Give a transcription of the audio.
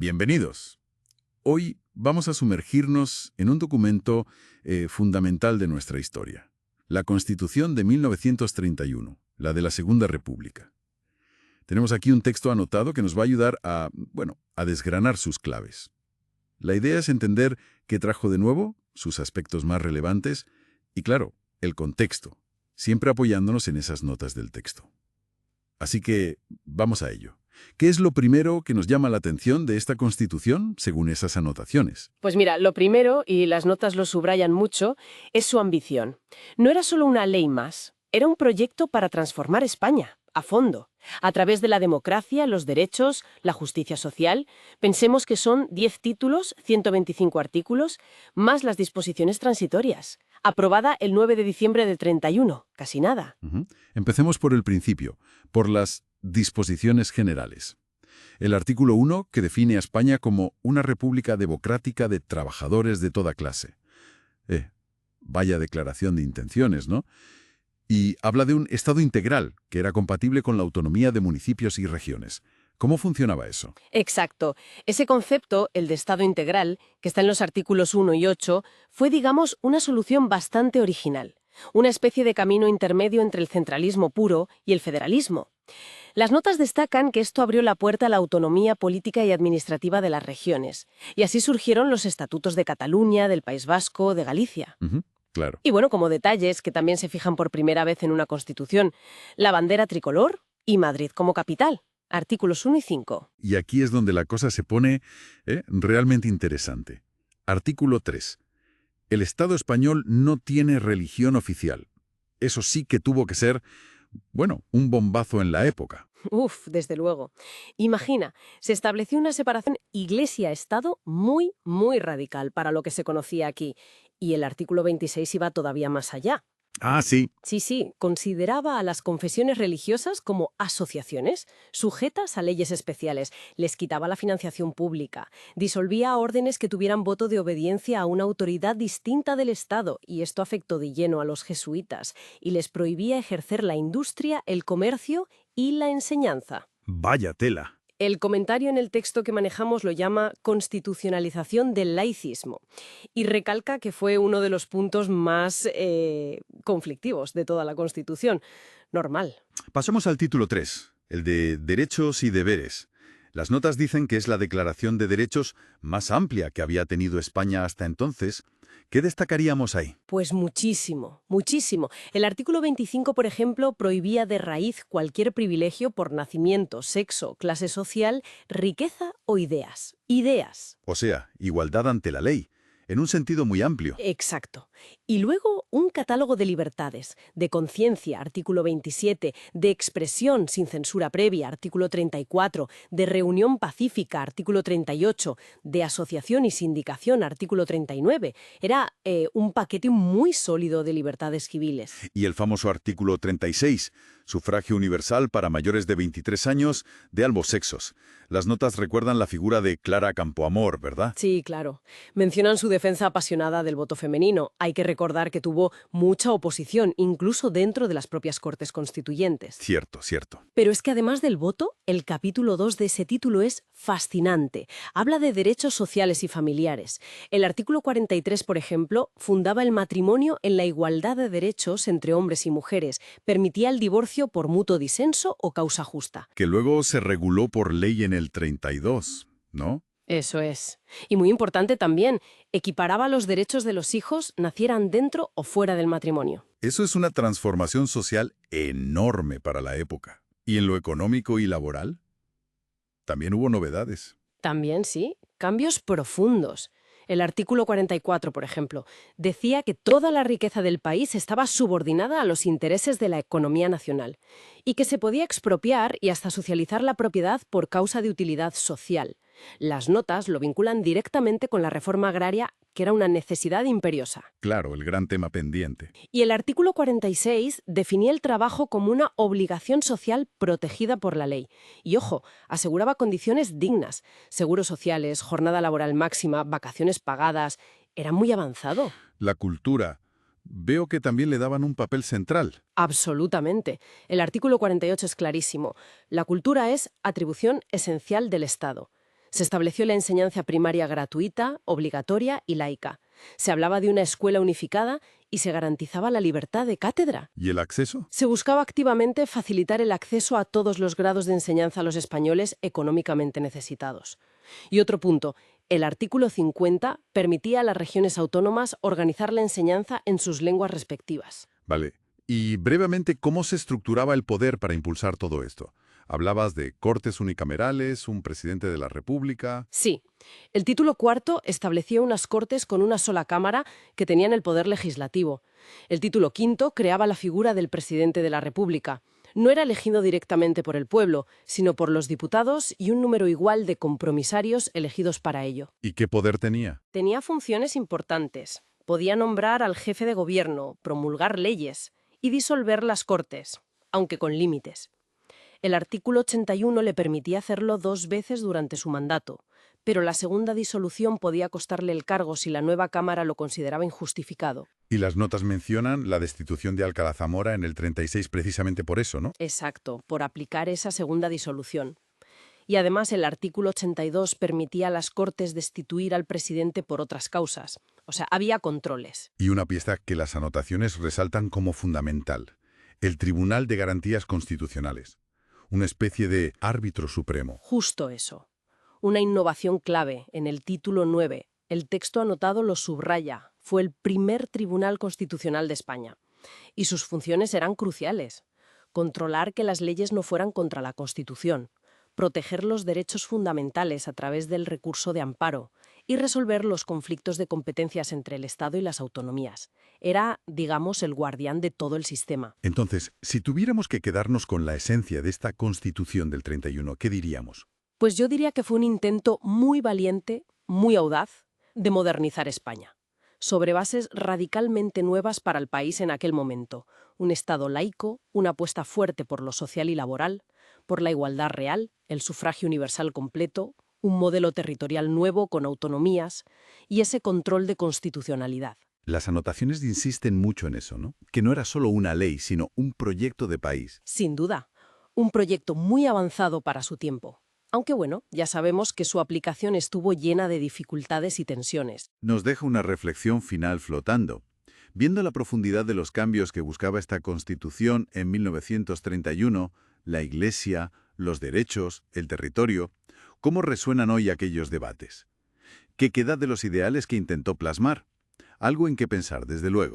Bienvenidos. Hoy vamos a sumergirnos en un documento fundamental de nuestra historia, la Constitución de 1931, la de la Segunda República. Tenemos aquí un texto anotado que nos va a ayudar a desgranar sus claves. La idea es entender qué trajo de nuevo, sus aspectos más relevantes y, claro, el contexto, siempre apoyándonos en esas notas del texto. Así que vamos a ello. ¿Qué es lo primero que nos llama la atención de esta Constitución, según esas anotaciones? Pues mira, lo primero, y las notas lo subrayan mucho, es su ambición. No era solo una ley más, era un proyecto para transformar España, a fondo, a través de la democracia, los derechos, la justicia social. Pensemos que son 10 títulos, 125 artículos, más las disposiciones transitorias. Aprobada el 9 de diciembre del 31, casi nada. Empecemos por el principio, por las disposiciones generales. El artículo 1, que define a España como una república democrática de trabajadores de toda clase. Vaya declaración de intenciones, ¿no? Y habla de un Estado integral, que era compatible con la autonomía de municipios y regiones. ¿Cómo funcionaba eso? Exacto. Ese concepto, el de Estado integral, que está en los artículos 1 y 8, fue, digamos, una solución bastante original. Una especie de camino intermedio entre el centralismo puro y el federalismo. Las notas destacan que esto abrió la puerta a la autonomía política y administrativa de las regiones. Y así surgieron los estatutos de Cataluña, del País Vasco, de Galicia. Claro. Y bueno, como detalles que también se fijan por primera vez en una constitución, la bandera tricolor y Madrid como capital. Artículos 1 y 5. Y aquí es donde la cosa se pone realmente interesante. Artículo 3. El Estado español no tiene religión oficial. Eso sí que tuvo que ser, un bombazo en la época. Uf, desde luego. Imagina, se estableció una separación Iglesia-Estado muy, muy radical para lo que se conocía aquí. Y el artículo 26 iba todavía más allá. Ah, sí. Sí, consideraba a las confesiones religiosas como asociaciones, sujetas a leyes especiales, les quitaba la financiación pública, disolvía órdenes que tuvieran voto de obediencia a una autoridad distinta del Estado, y esto afectó de lleno a los jesuitas, y les prohibía ejercer la industria, el comercio y la enseñanza. Vaya tela. El comentario en el texto que manejamos lo llama constitucionalización del laicismo y recalca que fue uno de los puntos más conflictivos de toda la Constitución. Normal. Pasemos al título 3, el de Derechos y Deberes. Las notas dicen que es la declaración de derechos más amplia que había tenido España hasta entonces. ¿Qué destacaríamos ahí? Pues muchísimo, muchísimo. El artículo 25, por ejemplo, prohibía de raíz cualquier privilegio por nacimiento, sexo, clase social, riqueza o ideas. Ideas. O sea, igualdad ante la ley, en un sentido muy amplio. Exacto. Y luego un catálogo de libertades, de conciencia, artículo 27, de expresión sin censura previa, artículo 34, de reunión pacífica, artículo 38, de asociación y sindicación, artículo 39. Era un paquete muy sólido de libertades civiles. Y el famoso artículo 36, sufragio universal para mayores de 23 años de ambos sexos. Las notas recuerdan la figura de Clara Campoamor, ¿verdad? Sí, claro. Mencionan su defensa apasionada del voto femenino. Hay que recordar que tuvo mucha oposición, incluso dentro de las propias Cortes Constituyentes. Cierto, cierto. Pero es que además del voto, el capítulo 2 de ese título es fascinante. Habla de derechos sociales y familiares. El artículo 43, por ejemplo, fundaba el matrimonio en la igualdad de derechos entre hombres y mujeres. Permitía el divorcio por mutuo disenso o causa justa. Que luego se reguló por ley en el 32, ¿no? Eso es. Y muy importante también, equiparaba los derechos de los hijos, nacieran dentro o fuera del matrimonio. Eso es una transformación social enorme para la época. ¿Y en lo económico y laboral? También hubo novedades. También, sí, cambios profundos. El artículo 44, por ejemplo, decía que toda la riqueza del país estaba subordinada a los intereses de la economía nacional y que se podía expropiar y hasta socializar la propiedad por causa de utilidad social. Las notas lo vinculan directamente con la reforma agraria, que era una necesidad imperiosa. Claro, el gran tema pendiente. Y el artículo 46 definía el trabajo como una obligación social protegida por la ley. Y ojo, aseguraba condiciones dignas, seguros sociales, jornada laboral máxima, vacaciones pagadas. Era muy avanzado. La cultura. Veo que también le daban un papel central. Absolutamente. El artículo 48 es clarísimo. La cultura es atribución esencial del Estado. Se estableció la enseñanza primaria gratuita, obligatoria y laica. Se hablaba de una escuela unificada y se garantizaba la libertad de cátedra. ¿Y el acceso? Se buscaba activamente facilitar el acceso a todos los grados de enseñanza a los españoles económicamente necesitados. Y otro punto, el artículo 50 permitía a las regiones autónomas organizar la enseñanza en sus lenguas respectivas. Vale. Y brevemente, ¿cómo se estructuraba el poder para impulsar todo esto? Hablabas de cortes unicamerales, un presidente de la República. Sí, el título cuarto establecía unas cortes con una sola cámara que tenían el poder legislativo. El título quinto creaba la figura del presidente de la República. No era elegido directamente por el pueblo, sino por los diputados y un número igual de compromisarios elegidos para ello. ¿Y qué poder tenía? Tenía funciones importantes. Podía nombrar al jefe de gobierno, promulgar leyes y disolver las cortes, aunque con límites. El artículo 81 le permitía hacerlo 2 veces durante su mandato, pero la segunda disolución podía costarle el cargo si la nueva Cámara lo consideraba injustificado. Y las notas mencionan la destitución de Alcalá Zamora en el 36 precisamente por eso, ¿no? Exacto, por aplicar esa segunda disolución. Y además el artículo 82 permitía a las Cortes destituir al presidente por otras causas. O sea, había controles. Y una pieza que las anotaciones resaltan como fundamental: el Tribunal de Garantías Constitucionales. Una especie de árbitro supremo. Justo eso. Una innovación clave en el título 9. El texto anotado lo subraya. Fue el primer Tribunal Constitucional de España. Y sus funciones eran cruciales. Controlar que las leyes no fueran contra la Constitución, proteger los derechos fundamentales a través del recurso de amparo y resolver los conflictos de competencias entre el Estado y las autonomías. Era, digamos, el guardián de todo el sistema. Entonces, si tuviéramos que quedarnos con la esencia de esta Constitución del 31, ¿qué diríamos? Pues yo diría que fue un intento muy valiente, muy audaz, de modernizar España, sobre bases radicalmente nuevas para el país en aquel momento. Un Estado laico, una apuesta fuerte por lo social y laboral, por la igualdad real, el sufragio universal completo, un modelo territorial nuevo con autonomías y ese control de constitucionalidad. Las anotaciones insisten mucho en eso, ¿no? Que no era solo una ley, sino un proyecto de país. Sin duda, un proyecto muy avanzado para su tiempo. Aunque bueno, ya sabemos que su aplicación estuvo llena de dificultades y tensiones. Nos deja una reflexión final flotando. Viendo la profundidad de los cambios que buscaba esta Constitución en 1931, la Iglesia, los derechos, el territorio, ¿cómo resuenan hoy aquellos debates? ¿Qué queda de los ideales que intentó plasmar? Algo en que pensar, desde luego.